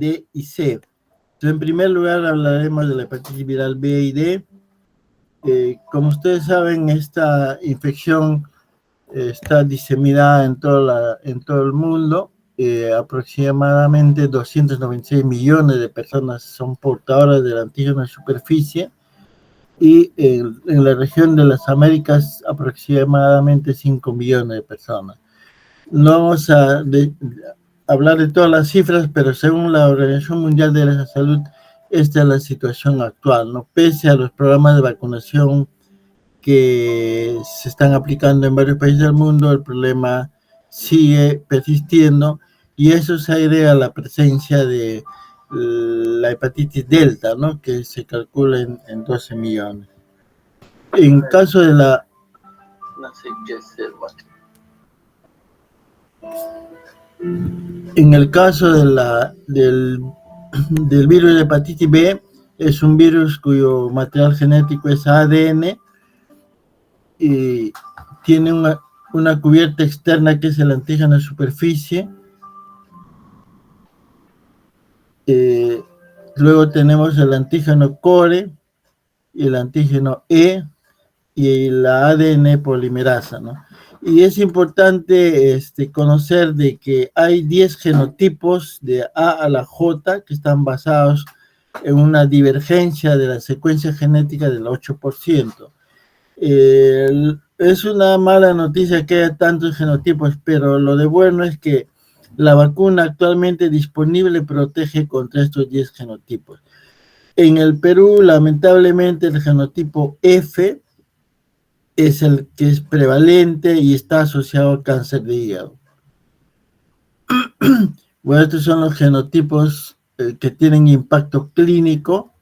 D y C. Entonces, en primer lugar hablaremos de la hepatitis viral B y D. Como ustedes saben, esta infección está diseminada en todo el mundo. Aproximadamente 296 millones de personas son portadoras del antígeno de superficie, y en la región de las Américas aproximadamente 5 millones de personas. No vamos a hablar de todas las cifras, pero según la Organización Mundial de la Salud, esta es la situación actual, ¿no? Pese a los programas de vacunación que se están aplicando en varios países del mundo, el problema sigue persistiendo, y eso se agrega a la presencia de la hepatitis delta, ¿no? Que se calcula en 12 millones. En caso de la... En el caso del virus de hepatitis B, es un virus cuyo material genético es ADN, y tiene una cubierta externa que es el antígeno de superficie. Luego tenemos el antígeno core, y el antígeno E, y la ADN polimerasa, ¿no? Y es importante conocer de que hay 10 genotipos de A a la J que están basados en una divergencia de la secuencia genética del 8%. Es una mala noticia que haya tantos genotipos, pero lo de bueno es que la vacuna actualmente disponible protege contra estos 10 genotipos. En el Perú, lamentablemente, el genotipo F es el que es prevalente y está asociado al cáncer de hígado. Bueno, estos son los genotipos que tienen impacto clínico,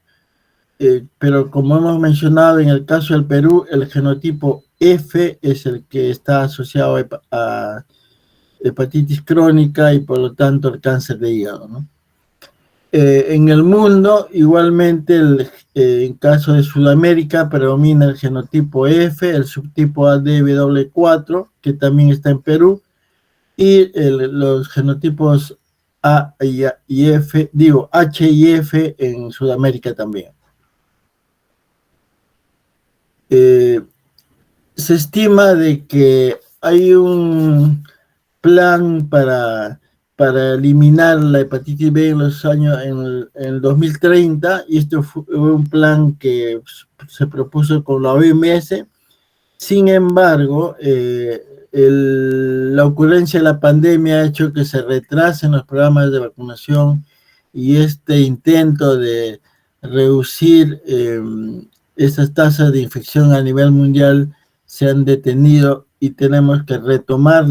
pero como hemos mencionado, en el caso del Perú, el genotipo F es el que está asociado a hepatitis crónica y por lo tanto al cáncer de hígado, ¿no? En el mundo, igualmente, en caso de Sudamérica, predomina el genotipo F, el subtipo ADW4, que también está en Perú, y los genotipos A y F, H y F en Sudamérica también. Se estima de que hay un plan para eliminar la hepatitis B en el 2030, y esto fue un plan que se propuso con la OMS. Sin embargo, la ocurrencia de la pandemia ha hecho que se retrasen los programas de vacunación, y este intento de reducir esas tasas de infección a nivel mundial se han detenido, y tenemos que retomar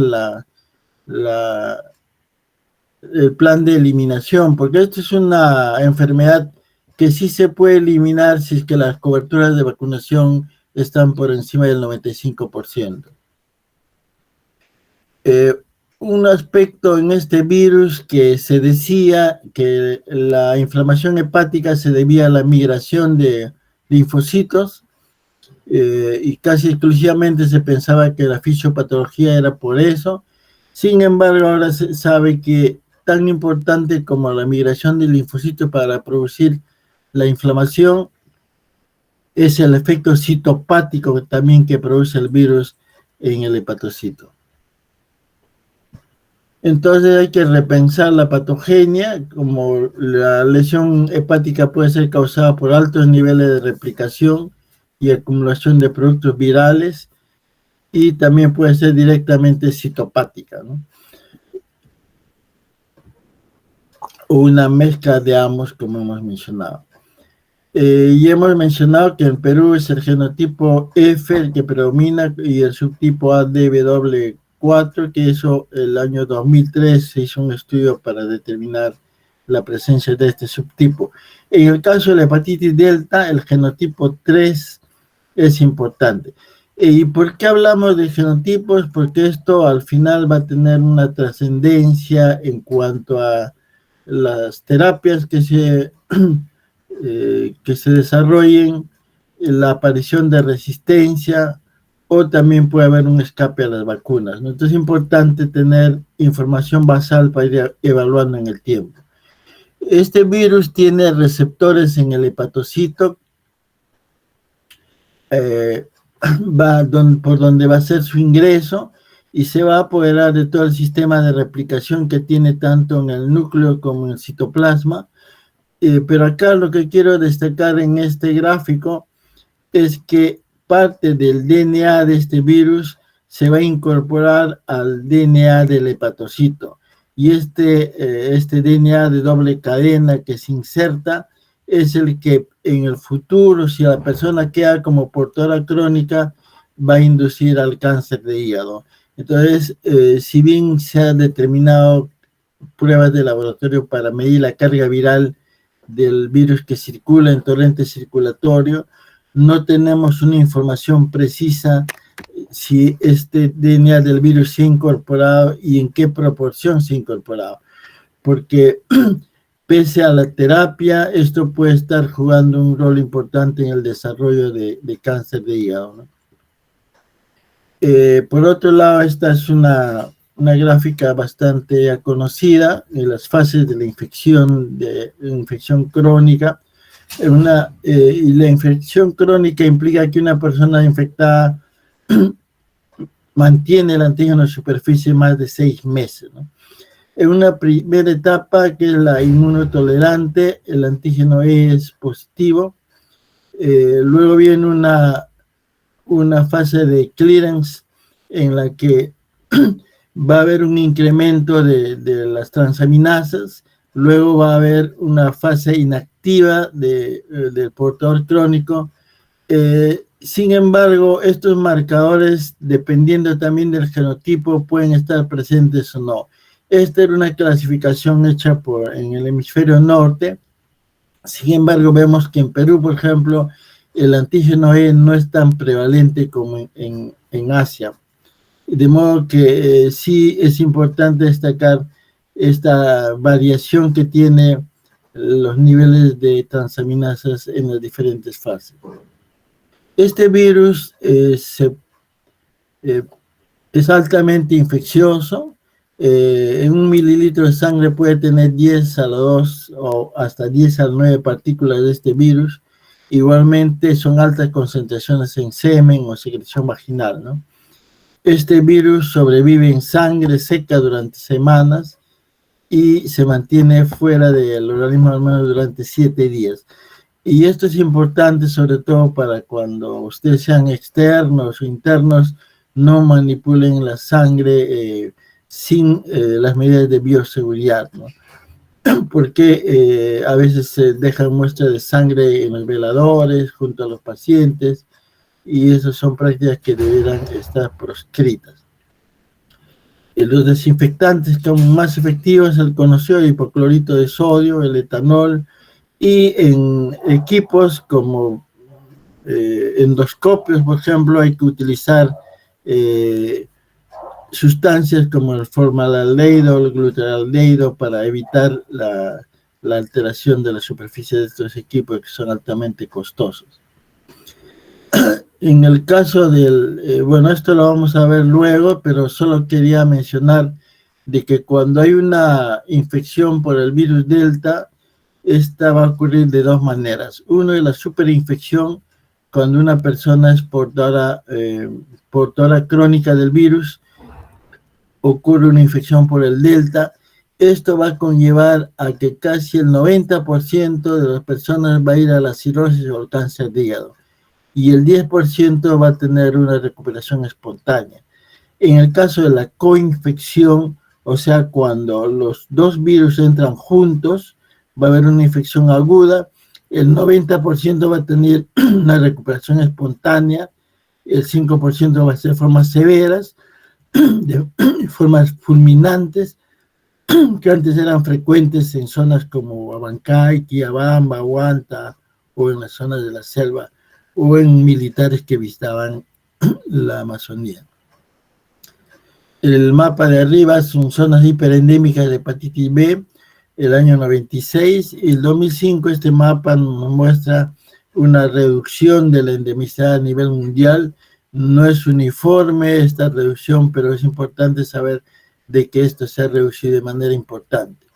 el plan de eliminación, porque esto es una enfermedad que sí se puede eliminar si es que las coberturas de vacunación están por encima del 95%. Un aspecto en este virus que se decía que la inflamación hepática se debía a la migración de linfocitos, y casi exclusivamente se pensaba que la fisiopatología era por eso. Sin embargo, ahora se sabe que tan importante como la migración de linfocitos para producir la inflamación es el efecto citopático también que produce el virus en el hepatocito. Entonces hay que repensar la patogenia, como la lesión hepática puede ser causada por altos niveles de replicación y acumulación de productos virales, y también puede ser directamente citopática, ¿no? O una mezcla de ambos, como hemos mencionado. Y hemos mencionado que en Perú es el genotipo F el que predomina, y el subtipo ADW4, que eso el año 2003 se hizo un estudio para determinar la presencia de este subtipo. En el caso de la hepatitis delta, el genotipo 3 es importante. ¿Y por qué hablamos de genotipos? Porque esto al final va a tener una trascendencia en cuanto a las terapias que se desarrollen, la aparición de resistencia, o también puede haber un escape a las vacunas, ¿no? Entonces es importante tener información basal para ir evaluando en el tiempo. Este virus tiene receptores en el hepatocito, por donde va a ser su ingreso y se va a apoderar de todo el sistema de replicación que tiene tanto en el núcleo como en el citoplasma. Pero acá lo que quiero destacar en este gráfico es que parte del DNA de este virus se va a incorporar al DNA del hepatocito. Y este DNA de doble cadena que se inserta es el que en el futuro, si la persona queda como portadora crónica, va a inducir al cáncer de hígado. Entonces, si bien se han determinado pruebas de laboratorio para medir la carga viral del virus que circula en torrente circulatorio, no tenemos una información precisa si este DNA del virus se ha incorporado y en qué proporción se ha incorporado, porque pese a la terapia, esto puede estar jugando un rol importante en el desarrollo de cáncer de hígado, ¿no? Por otro lado, esta es una gráfica bastante conocida de las fases de la infección crónica. Y la infección crónica implica que una persona infectada mantiene el antígeno en superficie más de 6 meses, ¿no? En una primera etapa, que es la inmunotolerante, el antígeno es positivo. Luego viene una fase de clearance en la que va a haber un incremento de las transaminasas. Luego va a haber una fase inactiva del portador crónico. Sin embargo, estos marcadores, dependiendo también del genotipo, pueden estar presentes o no. Esta era una clasificación hecha en el hemisferio norte. Sin embargo, vemos que en Perú, por ejemplo, el antígeno E no es tan prevalente como en Asia. De modo que sí es importante destacar esta variación que tiene los niveles de transaminasas en las diferentes fases. Este virus es altamente infeccioso. En 1 mililitro de sangre puede tener 10 a la 2 o hasta 10 a la 9 partículas de este virus. Igualmente son altas concentraciones en semen o secreción vaginal, ¿no? Este virus sobrevive en sangre seca durante semanas y se mantiene fuera del organismo al menos durante 7 días. Y esto es importante sobre todo para cuando ustedes sean externos o internos, no manipulen la sangre sin las medidas de bioseguridad, ¿no? Porque a veces se dejan muestras de sangre en los veladores junto a los pacientes y esas son prácticas que deberán estar proscritas. Los desinfectantes como más efectivos, el conocido hipoclorito de sodio, el etanol, y en equipos como endoscopios, por ejemplo, hay que utilizar sustancias como el formaldehído o el glutaraldehído para evitar la alteración de la superficie de estos equipos que son altamente costosos. En el caso bueno, esto lo vamos a ver luego, pero solo quería mencionar de que cuando hay una infección por el virus Delta, esta va a ocurrir de dos maneras. Uno es la superinfección, cuando una persona es portadora crónica del virus, ocurre una infección por el Delta. Esto va a conllevar a que casi el 90% de las personas va a ir a la cirrosis o al cáncer de hígado, y el 10% va a tener una recuperación espontánea. En el caso de la coinfección, o sea, cuando los dos virus entran juntos, va a haber una infección aguda, el 90% va a tener una recuperación espontánea, el 5% va a ser formas severas, de formas fulminantes, que antes eran frecuentes en zonas como Abancay, Quillabamba, Huanta, o en las zonas de la selva, o en militares que visitaban la Amazonía. El mapa de arriba son zonas hiperendémicas de hepatitis B, el año 96, y el 2005 este mapa nos muestra una reducción de la endemicidad a nivel mundial. No es uniforme esta reducción, pero es importante saber de que esto se ha reducido de manera importante.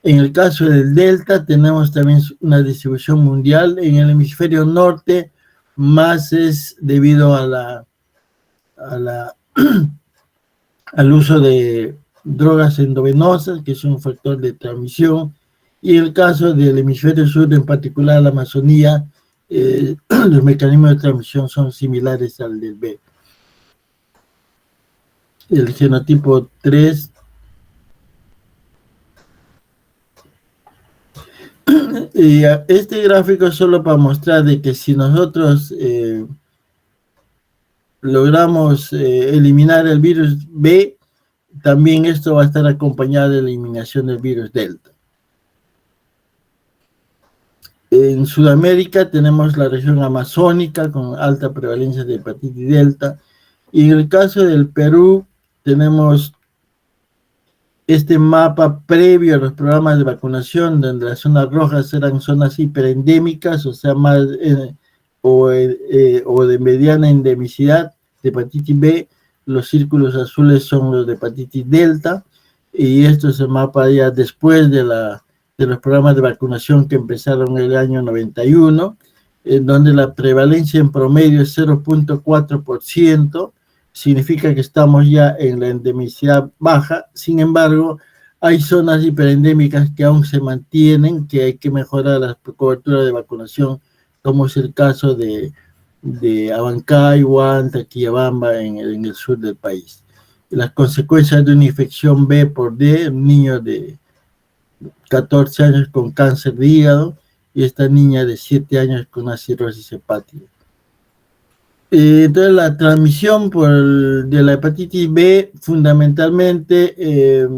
En el caso del Delta tenemos también una distribución mundial. En el hemisferio norte más es debido a la al uso de drogas endovenosas, que es un factor de transmisión, y el caso del hemisferio sur, en particular la Amazonía, los mecanismos de transmisión son similares al del B. El genotipo 3. Y este gráfico es solo para mostrar de que si nosotros logramos eliminar el virus B, también esto va a estar acompañado de la eliminación del virus Delta. En Sudamérica tenemos la región amazónica con alta prevalencia de hepatitis delta, y en el caso del Perú tenemos este mapa previo a los programas de vacunación, donde las zonas rojas eran zonas hiperendémicas, o sea, más o de mediana endemicidad de hepatitis B. Los círculos azules son los de hepatitis delta, y esto es el mapa ya después de los programas de vacunación que empezaron en el año 91, en donde la prevalencia en promedio es 0.4%, significa que estamos ya en la endemicidad baja. Sin embargo, hay zonas hiperendémicas que aún se mantienen, que hay que mejorar la cobertura de vacunación, como es el caso de Abancay, Huanta, Quillabamba, en el sur del país. Las consecuencias de una infección B por D, un niño de 14 años con cáncer de hígado, y esta niña de 7 años con una cirrosis hepática. Entonces, la transmisión de la hepatitis B, fundamentalmente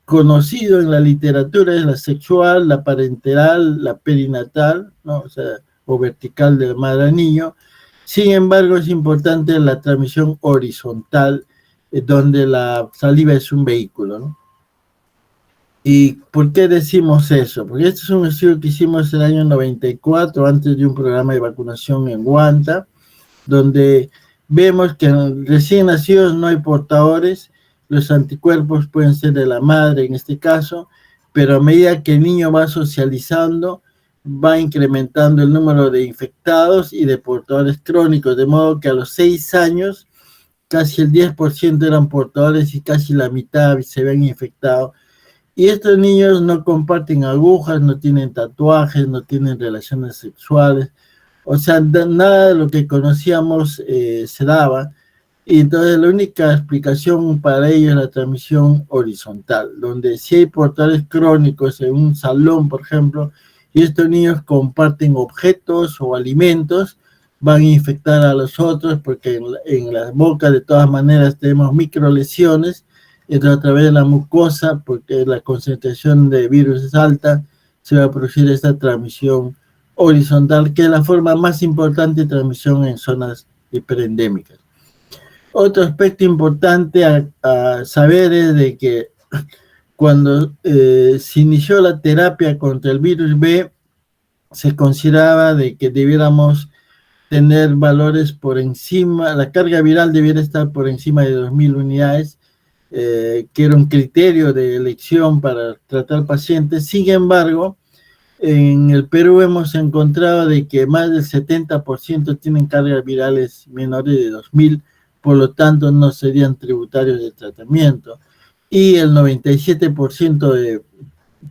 conocido en la literatura, es la sexual, la parenteral, la perinatal, ¿no? O vertical de madre a niño. Sin embargo, es importante la transmisión horizontal, donde la saliva es un vehículo, ¿no? ¿Y por qué decimos eso? Porque este es un estudio que hicimos en el año 94, antes de un programa de vacunación en Huanta, donde vemos que en recién nacidos no hay portadores, los anticuerpos pueden ser de la madre en este caso, pero a medida que el niño va socializando, va incrementando el número de infectados y de portadores crónicos, de modo que a los 6 años casi el 10% eran portadores y casi la mitad se habían infectado. Y estos niños no comparten agujas, no tienen tatuajes, no tienen relaciones sexuales, o sea, nada de lo que conocíamos se daba. Y entonces la única explicación para ello es la transmisión horizontal, donde si hay portadores crónicos en un salón, por ejemplo, y estos niños comparten objetos o alimentos, van a infectar a los otros, porque en la boca de todas maneras tenemos microlesiones. Entonces, a través de la mucosa, porque la concentración de virus es alta, se va a producir esta transmisión horizontal, que es la forma más importante de transmisión en zonas hiperendémicas. Otro aspecto importante a saber es de que cuando se inició la terapia contra el virus B, se consideraba de que debiéramos tener valores por encima, la carga viral debiera estar por encima de 2.000 unidades, que era un criterio de elección para tratar pacientes. Sin embargo, en el Perú hemos encontrado de que más del 70% tienen cargas virales menores de 2.000, por lo tanto no serían tributarios del tratamiento. Y el 97% de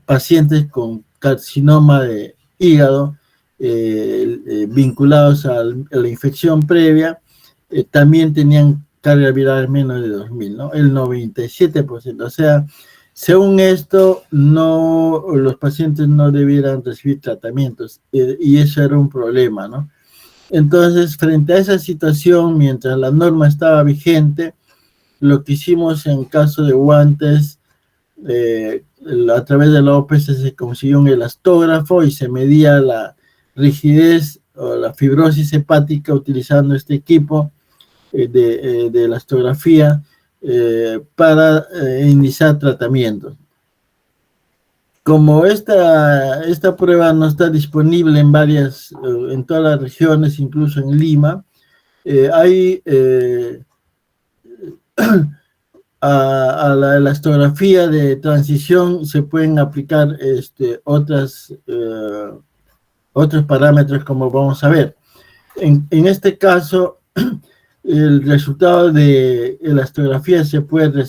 pacientes con carcinoma de hígado vinculados a la infección previa también tenían carga viral menos de 2.000, ¿no? El 97%. O sea, según esto, los pacientes no debieran recibir tratamientos, y eso era un problema, ¿no? Entonces, frente a esa situación, mientras la norma estaba vigente, lo que hicimos en caso de guantes, a través de la OPS se consiguió un elastógrafo y se medía la rigidez o la fibrosis hepática utilizando este equipo de elastografía para iniciar tratamientos. Como esta prueba no está disponible en todas las regiones, incluso en Lima, hay a la elastografía de transición se pueden aplicar otros parámetros, como vamos a ver. En este caso, el resultado de elastografía se puede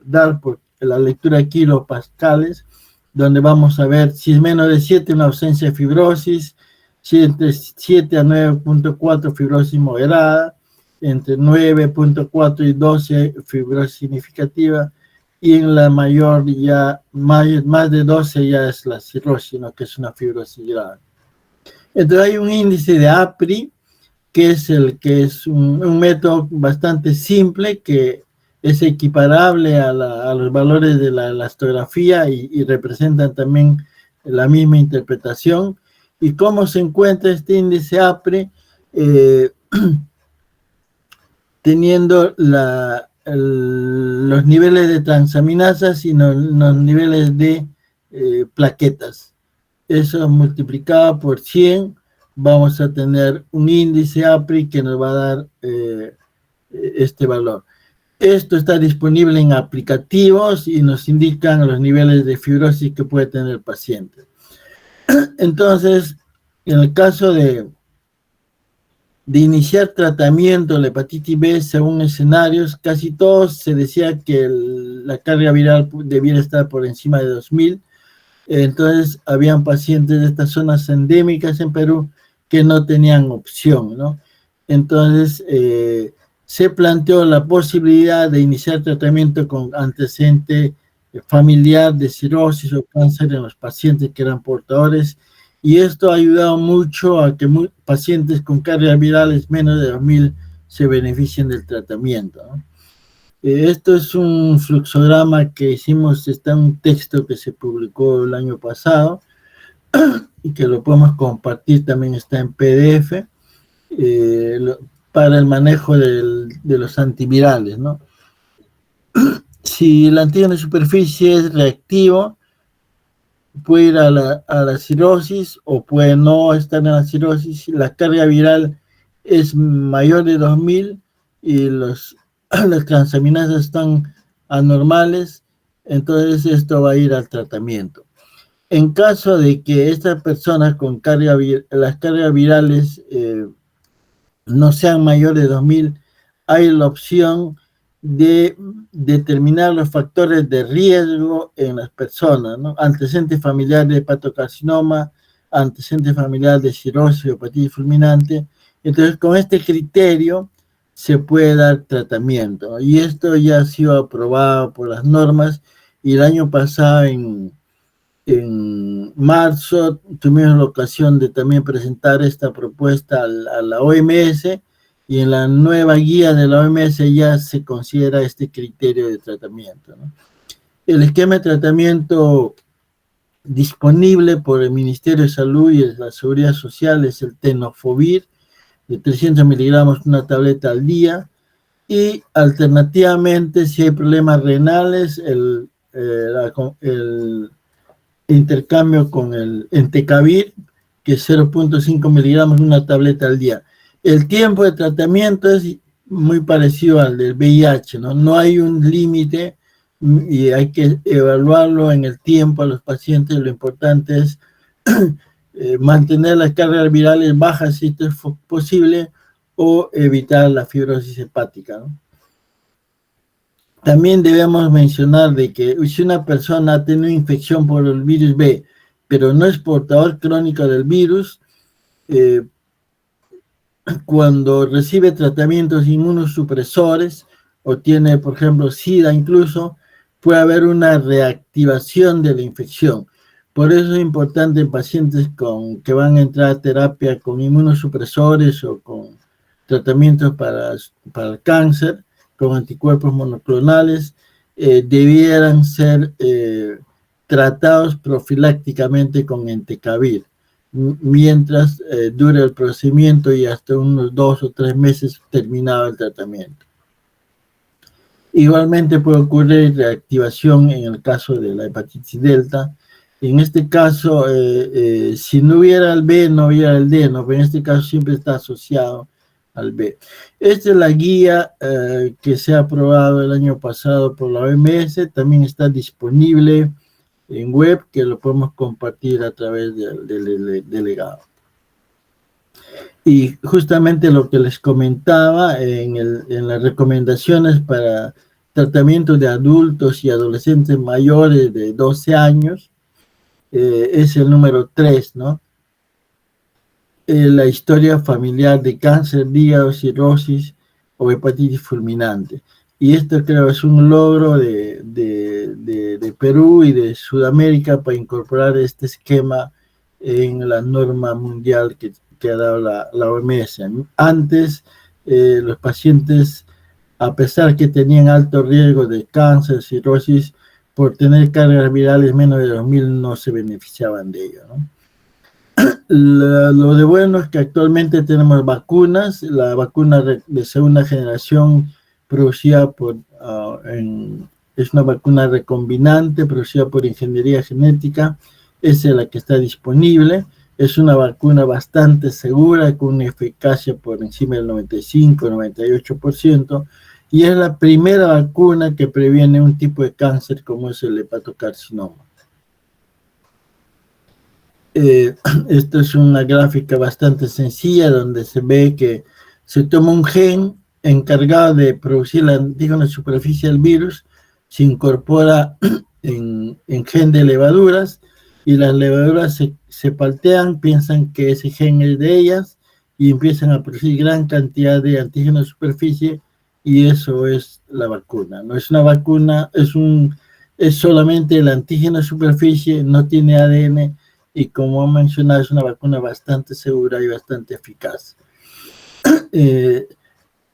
dar por la lectura de kilopascales, donde vamos a ver si es menos de 7 una ausencia de fibrosis, si entre 7 a 9.4 fibrosis moderada, entre 9.4 y 12 fibrosis significativa, y en la mayor ya más de 12 ya es la cirrosis, ¿no? Que es una fibrosis grave. Entonces hay un índice de APRI, que es un método bastante simple, que es equiparable a los valores de la elastografía y representan también la misma interpretación. ¿Y cómo se encuentra este índice APRI? Teniendo los niveles de transaminasas y los niveles de plaquetas. Eso multiplicado por 100, vamos a tener un índice APRI que nos va a dar este valor. Esto está disponible en aplicativos y nos indican los niveles de fibrosis que puede tener el paciente. Entonces, en el caso de iniciar tratamiento de la hepatitis B según escenarios, casi todos se decía que la carga viral debiera estar por encima de 2000. Entonces, habían pacientes de estas zonas endémicas en Perú que no tenían opción, ¿no? Entonces, se planteó la posibilidad de iniciar tratamiento con antecedente familiar de cirrosis o cáncer en los pacientes que eran portadores, y esto ha ayudado mucho a que pacientes con cargas virales menos de 2000 se beneficien del tratamiento, ¿no? Esto es un fluxograma que hicimos, está en un texto que se publicó el año pasado y que lo podemos compartir, también está en PDF, para el manejo de los antivirales, ¿no? Si el antígeno de superficie es reactivo, puede ir a la cirrosis o puede no estar en la cirrosis. La carga viral es mayor de 2000 y las transaminasas están anormales, entonces esto va a ir al tratamiento. En caso de que estas personas con las cargas virales no sean mayores de 2000, hay la opción de determinar los factores de riesgo en las personas, ¿no? Antecedente familiar de hepatocarcinoma, antecedente familiar de cirrosis o hepatitis fulminante. Entonces, con este criterio se puede dar tratamiento, ¿no? Y esto ya ha sido aprobado por las normas, y el año pasado, en marzo, tuvimos la ocasión de también presentar esta propuesta a la OMS, y en la nueva guía de la OMS ya se considera este criterio de tratamiento, ¿no? El esquema de tratamiento disponible por el Ministerio de Salud y la Seguridad Social es el tenofovir, de 300 miligramos, una tableta al día, y alternativamente, si hay problemas renales, el intercambio con el entecavir, que es 0.5 miligramos, una tableta al día. El tiempo de tratamiento es muy parecido al del VIH, ¿no? No hay un límite y hay que evaluarlo en el tiempo a los pacientes. Lo importante es mantener las cargas virales bajas si esto es posible, o evitar la fibrosis hepática, ¿no? También debemos mencionar de que si una persona ha tenido infección por el virus B, pero no es portador crónico del virus, cuando recibe tratamientos inmunosupresores o tiene, por ejemplo, SIDA incluso, puede haber una reactivación de la infección. Por eso es importante en pacientes que van a entrar a terapia con inmunosupresores o con tratamientos para el cáncer, con anticuerpos monoclonales, debieran ser tratados profilácticamente con entecavir, mientras dure el procedimiento, y hasta unos 2 o 3 meses terminado el tratamiento. Igualmente puede ocurrir reactivación en el caso de la hepatitis delta. En este caso, si no hubiera el B, no hubiera el D, ¿no? Pero en este caso siempre está asociado al B. Esta es la guía que se ha aprobado el año pasado por la OMS, también está disponible en web, que lo podemos compartir a través del delegado. Y justamente lo que les comentaba en las recomendaciones para tratamiento de adultos y adolescentes mayores de 12 años, es el número 3, ¿no? La historia familiar de cáncer de hígado, cirrosis o hepatitis fulminante. Y esto creo es un logro de Perú y de Sudamérica para incorporar este esquema en la norma mundial que ha dado la OMS. Antes, los pacientes, a pesar que tenían alto riesgo de cáncer, cirrosis, por tener cargas virales menos de 2000 no se beneficiaban de ello, ¿no? Lo de bueno es que actualmente tenemos vacunas, la vacuna de segunda generación producida es una vacuna recombinante producida por ingeniería genética, esa es la que está disponible, es una vacuna bastante segura con una eficacia por encima del 95-98%, y es la primera vacuna que previene un tipo de cáncer como es el hepatocarcinoma. Esto es una gráfica bastante sencilla donde se ve que se toma un gen encargado de producir la antígena superficie del virus, se incorpora en gen de levaduras y las levaduras se paltean, piensan que ese gen es de ellas y empiezan a producir gran cantidad de antígeno superficie y eso es la vacuna. No es una vacuna, es solamente el antígeno superficie, no tiene ADN. Y como he mencionado, es una vacuna bastante segura y bastante eficaz.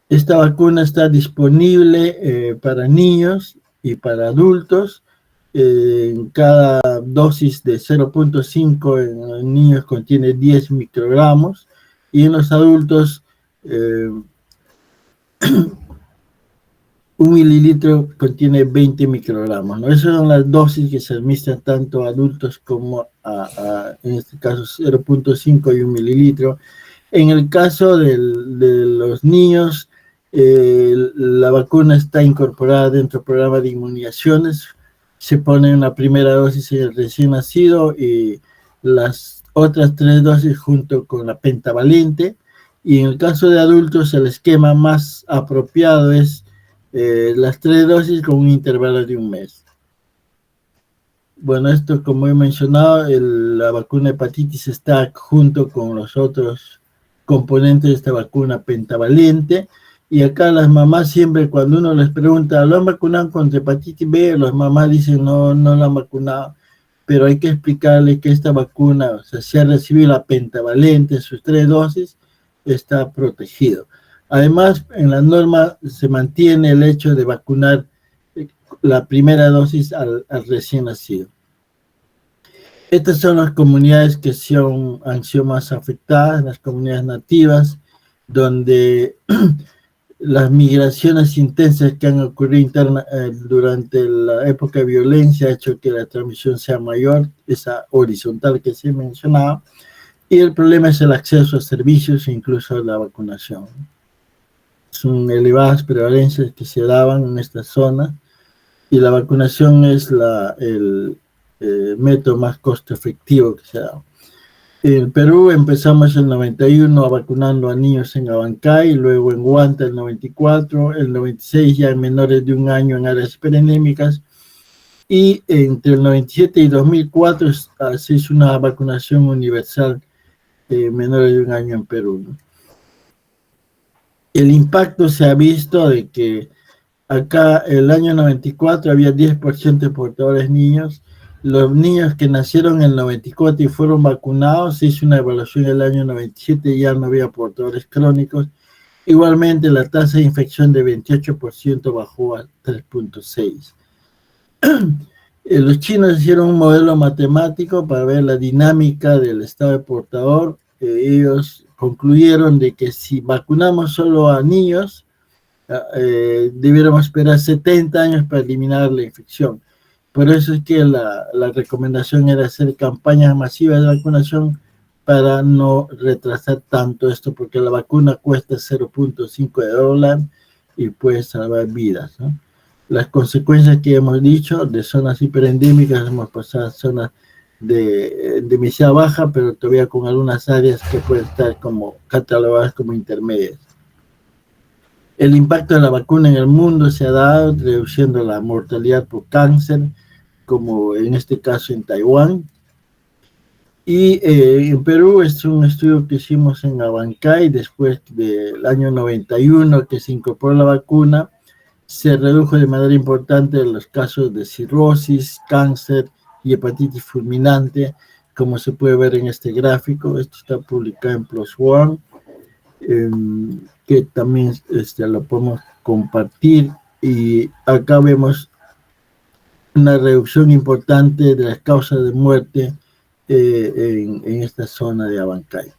Esta vacuna está disponible para niños y para adultos. En cada dosis de 0.5 en niños contiene 10 microgramos y en los adultos 1 mililitro contiene 20 microgramos, ¿no? Esas son las dosis que se administran tanto a adultos como en este caso 0.5 y 1 mililitro. En el caso de los niños, la vacuna está incorporada dentro del programa de inmunizaciones. Se pone una primera dosis en el recién nacido y las otras 3 dosis junto con la pentavalente. Y en el caso de adultos, el esquema más apropiado es las 3 dosis con un intervalo de 1 mes. Bueno, esto como he mencionado, la vacuna hepatitis está junto con los otros componentes de esta vacuna pentavalente. Y acá las mamás siempre cuando uno les pregunta, ¿lo han vacunado contra hepatitis B? Las mamás dicen, no la han vacunado. Pero hay que explicarle que esta vacuna, o sea, si ha recibido la pentavalente, sus 3 dosis, está protegido. Además, en la norma se mantiene el hecho de vacunar la primera dosis al recién nacido. Estas son las comunidades que han sido más afectadas, las comunidades nativas, donde las migraciones intensas que han ocurrido durante la época de violencia ha hecho que la transmisión sea mayor, esa horizontal que se mencionaba, y el problema es el acceso a servicios e incluso la vacunación. Son elevadas prevalencias que se daban en esta zona y la vacunación es el método más costo efectivo que se ha dado. En Perú empezamos en el 91 vacunando a niños en Abancay, luego en Huanta el 94, el 96 ya en menores de 1 año en áreas hiperendémicas y entre el 97 y 2004 se hizo una vacunación universal menores de 1 año en Perú, ¿no? El impacto se ha visto de que acá el año 94 había 10% de portadores niños. Los niños que nacieron en el 94 y fueron vacunados, se hizo una evaluación en el año 97 y ya no había portadores crónicos. Igualmente la tasa de infección de 28% bajó a 3.6. Los chinos hicieron un modelo matemático para ver la dinámica del estado de portador. Ellos concluyeron de que si vacunamos solo a niños, debiéramos esperar 70 años para eliminar la infección. Por eso es que la recomendación era hacer campañas masivas de vacunación para no retrasar tanto esto, porque la vacuna cuesta $0.5 y puede salvar vidas, ¿no? Las consecuencias que hemos dicho, de zonas hiperendémicas hemos pasado a zonas de endemicidad baja, pero todavía con algunas áreas que pueden estar como catalogadas como intermedias. El impacto de la vacuna en el mundo se ha dado reduciendo la mortalidad por cáncer, como en este caso en Taiwán. Y en Perú es un estudio que hicimos en Abancay después del año 91 que se incorporó la vacuna. Se redujo de manera importante los casos de cirrosis, cáncer y hepatitis fulminante, como se puede ver en este gráfico. Esto está publicado en PLOS ONE, que también lo podemos compartir. Y acá vemos una reducción importante de las causas de muerte en esta zona de Abancay.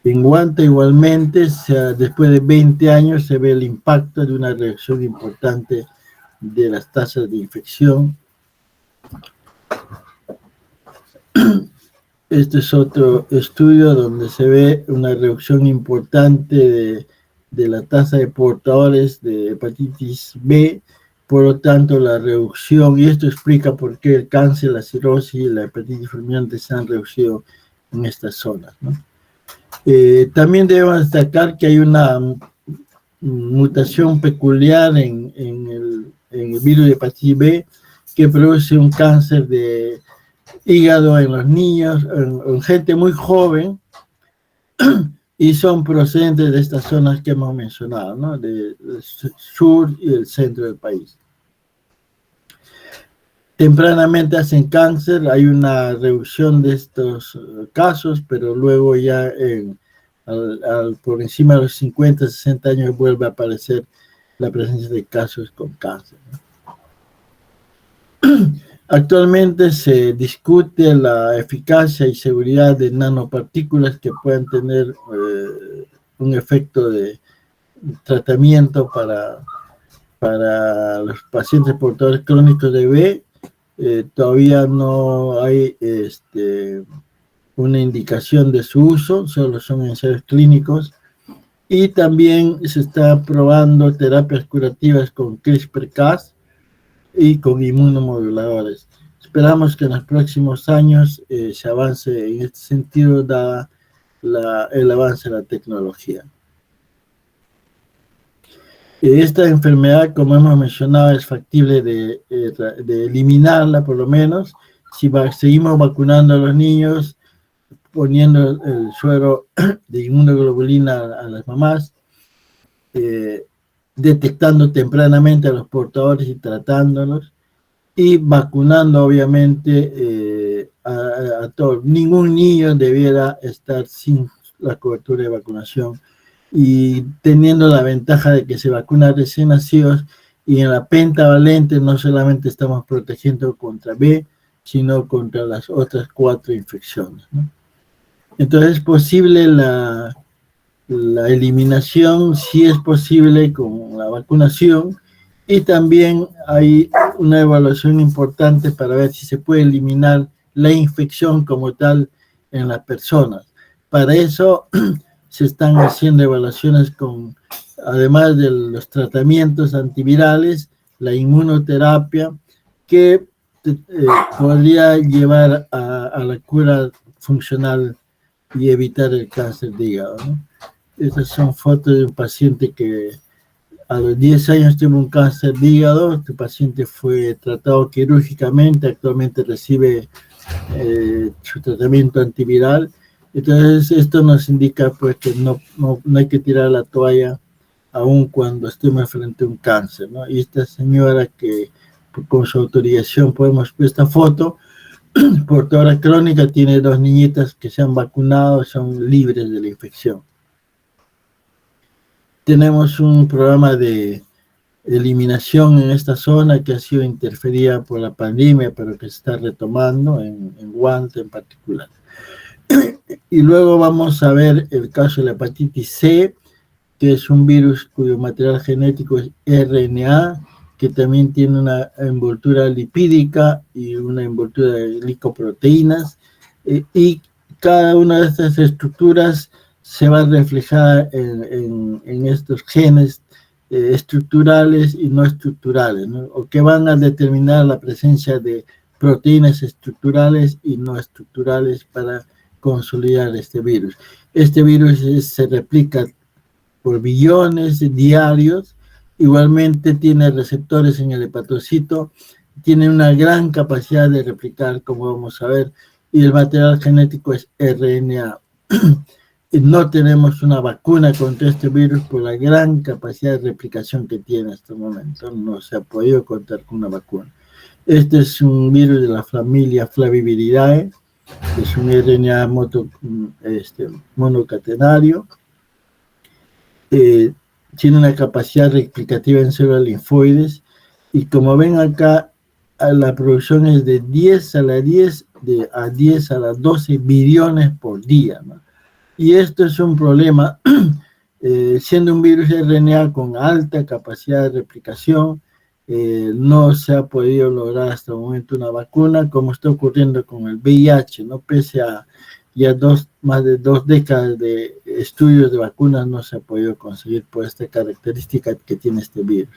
En Huanta igualmente, después de 20 años, se ve el impacto de una reducción importante de las tasas de infección. Este es otro estudio donde se ve una reducción importante de la tasa de portadores de hepatitis B. Por lo tanto, la reducción, y esto explica por qué el cáncer, la cirrosis y la hepatitis fulminante se han reducido en estas zonas, ¿no? También debemos destacar que hay una mutación peculiar en el virus de hepatitis B que produce un cáncer de hígado en los niños, en gente muy joven, y son procedentes de estas zonas que hemos mencionado, ¿no? Del sur y del centro del país. Tempranamente hacen cáncer, hay una reducción de estos casos, pero luego ya por encima de los 50, 60 años vuelve a aparecer la presencia de casos con cáncer, ¿no? Actualmente se discute la eficacia y seguridad de nanopartículas que pueden tener un efecto de tratamiento para los pacientes portadores crónicos de B. Todavía no hay una indicación de su uso, solo son ensayos clínicos, y también se está probando terapias curativas con CRISPR-Cas y con inmunomoduladores. Esperamos que en los próximos años se avance en este sentido, dada el avance de la tecnología. Esta enfermedad, como hemos mencionado, es factible de eliminarla, por lo menos, si seguimos vacunando a los niños, poniendo el suero de inmunoglobulina a las mamás, detectando tempranamente a los portadores y tratándolos, y vacunando, obviamente, a todos. Ningún niño debiera estar sin la cobertura de vacunación, y teniendo la ventaja de que se vacuna a recién nacidos, y en la pentavalente no solamente estamos protegiendo contra B, sino contra las otras 4 infecciones, ¿no? Entonces es posible la eliminación, sí es posible con la vacunación, y también hay una evaluación importante para ver si se puede eliminar la infección como tal en las personas. Para eso se están haciendo evaluaciones además de los tratamientos antivirales, la inmunoterapia, que podría llevar a la cura funcional y evitar el cáncer de hígado, ¿no? Estas son fotos de un paciente que a los 10 años tuvo un cáncer de hígado. Este paciente fue tratado quirúrgicamente, actualmente recibe su tratamiento antiviral. Entonces esto nos indica pues que no hay que tirar la toalla aun cuando estemos frente a un cáncer, ¿no? Y esta señora que con su autorización podemos ver esta foto, portadora crónica, tiene 2 niñitas que se han vacunado, son libres de la infección. Tenemos un programa de eliminación en esta zona que ha sido interferida por la pandemia, pero que se está retomando en Huanta en particular. Y luego vamos a ver el caso de la hepatitis C, que es un virus cuyo material genético es RNA, que también tiene una envoltura lipídica y una envoltura de glicoproteínas, y cada una de estas estructuras se va a reflejar en estos genes estructurales y no estructurales, ¿no? O que van a determinar la presencia de proteínas estructurales y no estructurales para consolidar este virus. Este virus se replica por billones diarios, igualmente tiene receptores en el hepatocito, tiene una gran capacidad de replicar, como vamos a ver, y el material genético es RNA. Y no tenemos una vacuna contra este virus por la gran capacidad de replicación que tiene hasta el momento. No se ha podido contar con una vacuna. Este es un virus de la familia Flaviviridae, es un RNA monocatenario. Tiene una capacidad replicativa en células linfoides, y como ven acá, la producción es de 10 a la 10 a 10 a las 12 billones por día, ¿no? Y esto es un problema, siendo un virus RNA con alta capacidad de replicación, no se ha podido lograr hasta el momento una vacuna, como está ocurriendo con el VIH, ¿no? Pese a ya más de 2 décadas de estudios de vacunas, no se ha podido conseguir por esta característica que tiene este virus.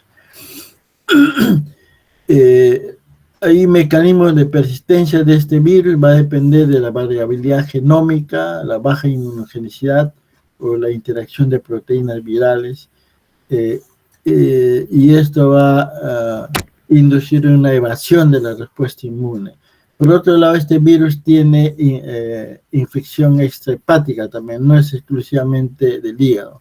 Hay mecanismos de persistencia de este virus, va a depender de la variabilidad genómica, la baja inmunogenicidad o la interacción de proteínas virales, y esto va a inducir una evasión de la respuesta inmune. Por otro lado, este virus tiene infección extrahepática también, no es exclusivamente del hígado.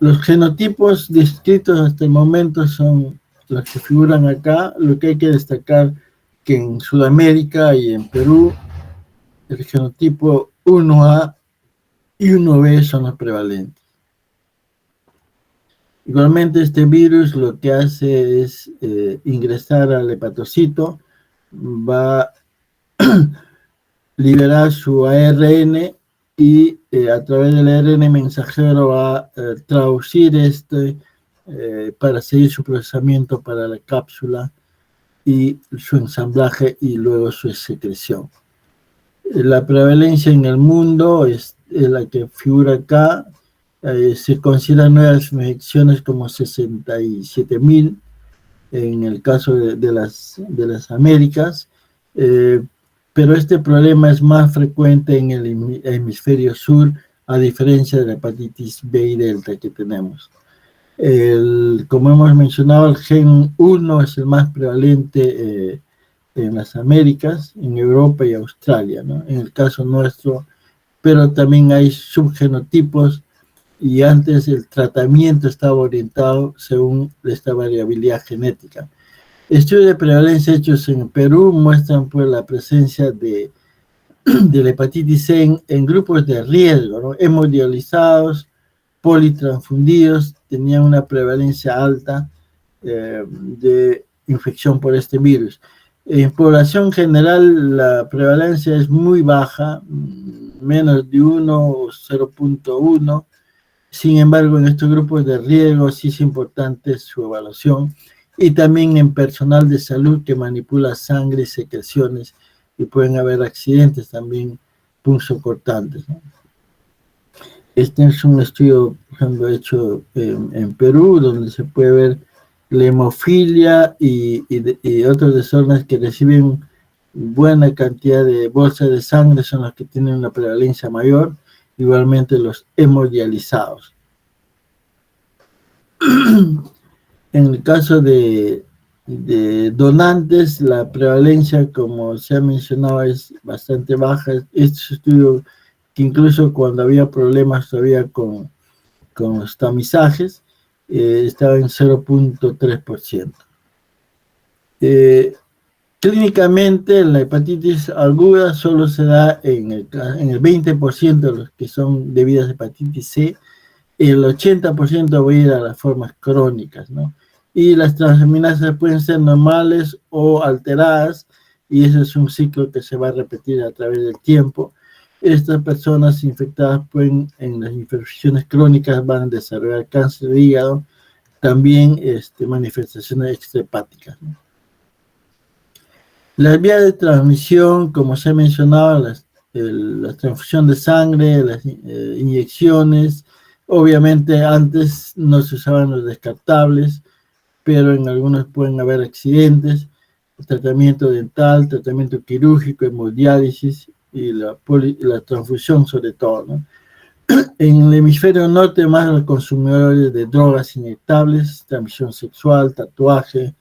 Los genotipos descritos hasta el momento son los que figuran acá. Lo que hay que destacar que en Sudamérica y en Perú el genotipo 1A y 1B son los prevalentes. Igualmente este virus lo que hace es ingresar al hepatocito, va a liberar su ARN y a través del ARN mensajero va a traducir para seguir su procesamiento para la cápsula y su ensamblaje y luego su secreción. La prevalencia en el mundo es la que figura acá. Se consideran nuevas infecciones como 67,000 en el caso de las Américas, pero este problema es más frecuente en el hemisferio sur, a diferencia de la hepatitis B y delta que tenemos. Como hemos mencionado, el gen 1 es el más prevalente en las Américas, en Europa y Australia, ¿no? En el caso nuestro, pero también hay subgenotipos, y antes el tratamiento estaba orientado según esta variabilidad genética. Estudios de prevalencia hechos en Perú muestran pues la presencia de la hepatitis C en grupos de riesgo, ¿no? Hemodializados, politransfundidos, tenían una prevalencia alta de infección por este virus. En población general la prevalencia es muy baja, menos de 1 o 0,1. Sin embargo, en estos grupos de riesgo sí es importante su evaluación, y también en personal de salud que manipula sangre y secreciones, y pueden haber accidentes también punzocortantes, ¿no? Este es un estudio, por ejemplo, hecho en Perú, donde se puede ver la hemofilia y otros desórdenes que reciben buena cantidad de bolsas de sangre son los que tienen una prevalencia mayor. Igualmente los hemodializados. En el caso de donantes, la prevalencia, como se ha mencionado, es bastante baja. Este estudio que incluso cuando había problemas todavía con los tamizajes, estaba en 0,3%. Clínicamente, la hepatitis aguda solo se da en el 20% de los que son debidas a hepatitis C, y el 80% va a ir a las formas crónicas, ¿no? Y las transaminasas pueden ser normales o alteradas, y ese es un ciclo que se va a repetir a través del tiempo. Estas personas infectadas en las infecciones crónicas van a desarrollar cáncer de hígado, también manifestaciones extrahepáticas, ¿no? Las vías de transmisión, como se ha mencionado, la transfusión de sangre, las inyecciones. Obviamente antes no se usaban los descartables, pero en algunos pueden haber accidentes, tratamiento dental, tratamiento quirúrgico, hemodiálisis y la transfusión sobre todo, ¿no? En el hemisferio norte, más los consumidores de drogas inyectables, transmisión sexual, tatuaje,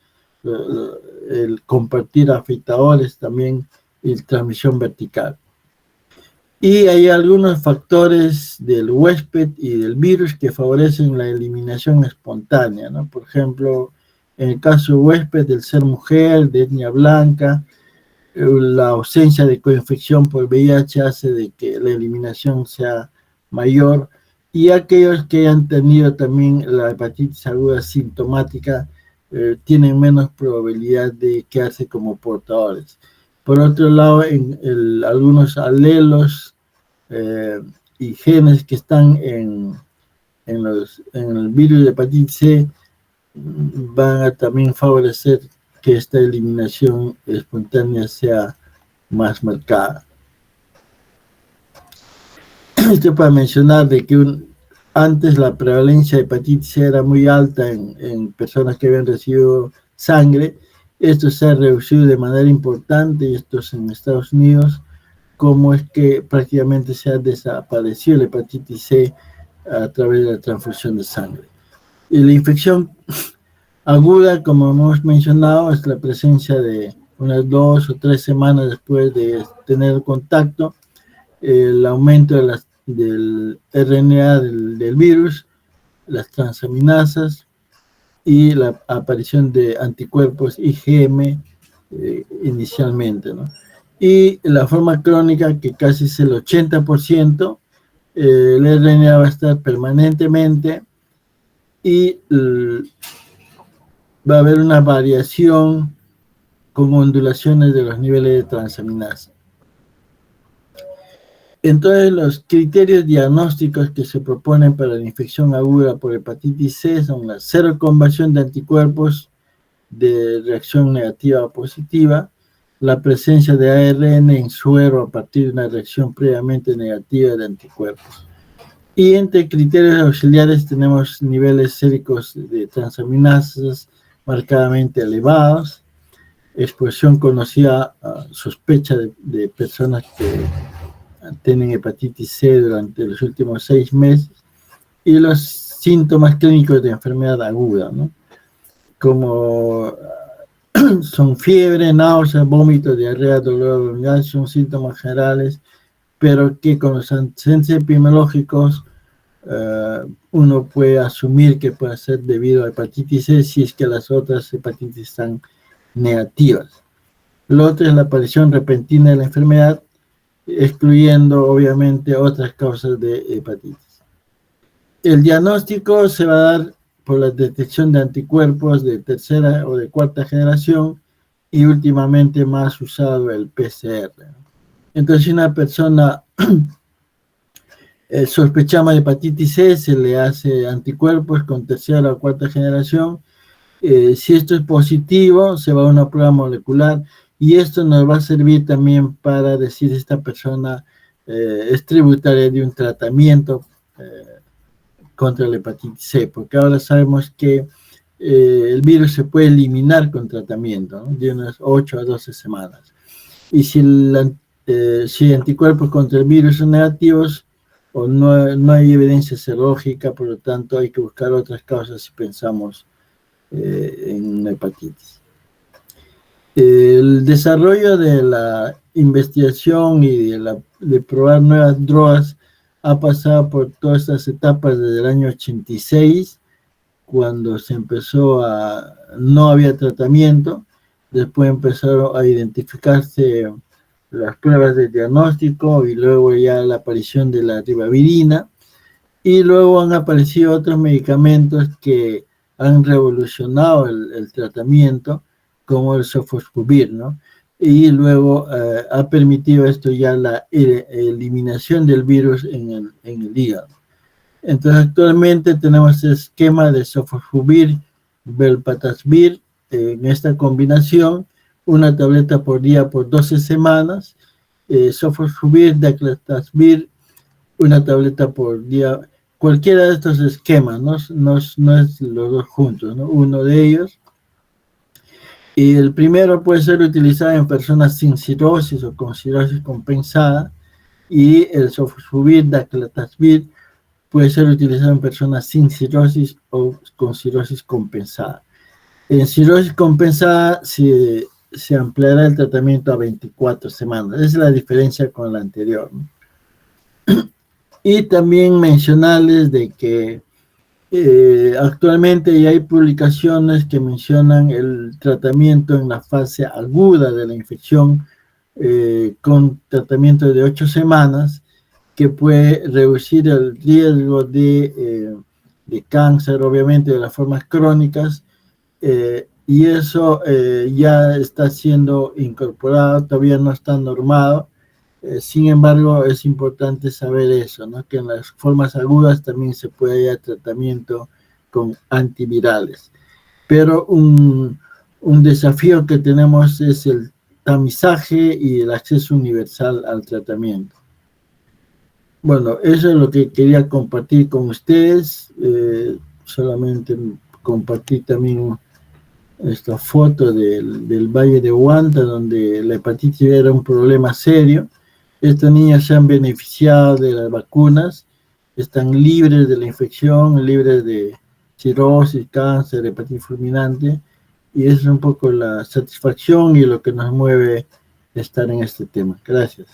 el compartir afeitadores también y transmisión vertical. Y hay algunos factores del huésped y del virus que favorecen la eliminación espontánea, ¿no? Por ejemplo, en el caso del huésped, del ser mujer, de etnia blanca, la ausencia de coinfección por VIH hace de que la eliminación sea mayor, y aquellos que han tenido también la hepatitis aguda sintomática tienen menos probabilidad de quedarse como portadores. Por otro lado, algunos alelos y genes que están en el virus de hepatitis C van a también favorecer que esta eliminación espontánea sea más marcada. Esto para mencionar de que antes la prevalencia de hepatitis C era muy alta en personas que habían recibido sangre. Esto se ha reducido de manera importante, y esto es en Estados Unidos, como es que prácticamente se ha desaparecido la hepatitis C a través de la transfusión de sangre. Y la infección aguda, como hemos mencionado, es la presencia de unas 2 o 3 semanas después de tener contacto, el aumento del RNA del virus, las transaminasas y la aparición de anticuerpos IgM inicialmente, ¿no? Y la forma crónica, que casi es el 80%, el RNA va a estar permanentemente y va a haber una variación con ondulaciones de los niveles de transaminasa. Entonces, los criterios diagnósticos que se proponen para la infección aguda por hepatitis C son la seroconversión de anticuerpos de reacción negativa o positiva, la presencia de ARN en suero a partir de una reacción previamente negativa de anticuerpos. Y entre criterios auxiliares tenemos niveles séricos de transaminasas marcadamente elevados, exposición conocida, sospecha de personas que tienen hepatitis C durante los últimos 6 meses, y los síntomas clínicos de enfermedad aguda, ¿no? Como son fiebre, náuseas, vómitos, diarrea, dolor abdominal, son síntomas generales, pero que con los antecedentes epidemiológicos uno puede asumir que puede ser debido a hepatitis C si es que las otras hepatitis están negativas. Lo otro es la aparición repentina de la enfermedad, excluyendo obviamente otras causas de hepatitis. El diagnóstico se va a dar por la detección de anticuerpos de tercera o de cuarta generación, y últimamente más usado el PCR. Entonces, si una persona sospechamos de hepatitis C, se le hace anticuerpos con tercera o cuarta generación. Si esto es positivo, se va a una prueba molecular, y esto nos va a servir también para decir si esta persona es tributaria de un tratamiento contra la hepatitis C, porque ahora sabemos que el virus se puede eliminar con tratamiento, ¿no? De unas 8 a 12 semanas. Y si anticuerpos contra el virus son negativos, o no hay evidencia serológica, por lo tanto hay que buscar otras causas si pensamos en una hepatitis. El desarrollo de la investigación y de probar nuevas drogas ha pasado por todas estas etapas desde el año 86, cuando se empezó no había tratamiento. Después empezaron a identificarse las pruebas de diagnóstico, y luego ya la aparición de la ribavirina, y luego han aparecido otros medicamentos que han revolucionado el tratamiento, como el sofosbuvir, ¿no? Y luego ha permitido esto ya la eliminación del virus en el hígado. Entonces, actualmente tenemos el esquema de sofosbuvir, velpatasvir, en esta combinación, una tableta por día por 12 semanas, sofosbuvir, daclofenacin, una tableta por día, cualquiera de estos esquemas, no es los dos juntos, ¿no? Uno de ellos. Y el primero puede ser utilizado en personas sin cirrosis o con cirrosis compensada, y el sofosbuvir, daclofenacin, puede ser utilizado en personas sin cirrosis o con cirrosis compensada. En cirrosis compensada se ampliará el tratamiento a 24 semanas. Esa es la diferencia con la anterior, ¿no? Y también mencionarles de que actualmente ya hay publicaciones que mencionan el tratamiento en la fase aguda de la infección con tratamiento de 8 semanas, que puede reducir el riesgo de cáncer, obviamente de las formas crónicas, y eso ya está siendo incorporado, todavía no está normado. Sin embargo, es importante saber eso, ¿no? Que en las formas agudas también se puede dar tratamiento con antivirales. Pero un desafío que tenemos es el tamizaje y el acceso universal al tratamiento. Bueno, eso es lo que quería compartir con ustedes. Solamente compartí también esta foto del Valle de Huanta, donde la hepatitis era un problema serio. Estas niñas se han beneficiado de las vacunas, están libres de la infección, libres de cirrosis, cáncer, hepatitis fulminante, y eso es un poco la satisfacción y lo que nos mueve estar en este tema. Gracias.